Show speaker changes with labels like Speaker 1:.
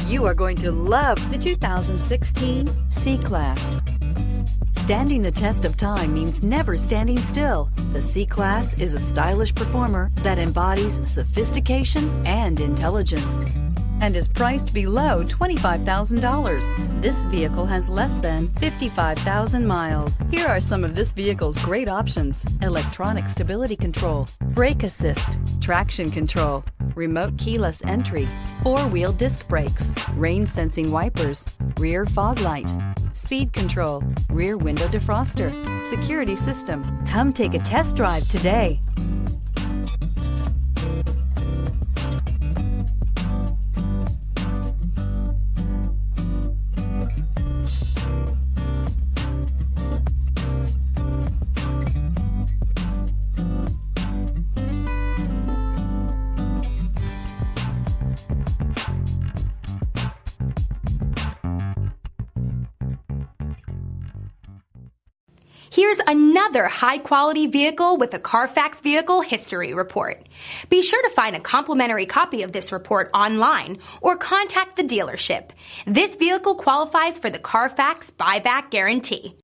Speaker 1: You are going to love the 2016 C-Class. Standing the test of time means never standing still. The C-Class is a stylish performer that embodies sophistication and intelligence and is priced below $25,000. This vehicle has less than 55,000 miles. Here are some of this vehicle's great options: electronic stability control, brake assist, traction control, remote keyless entry, four-wheel disc brakes, rain sensing wipers, rear fog light, speed control, rear window defroster, security system. Come take a test drive today.
Speaker 2: Here's another high-quality vehicle with a Carfax Vehicle History Report. Be sure to find a complimentary copy of this report online or contact the dealership. This vehicle qualifies for the Carfax Buyback Guarantee.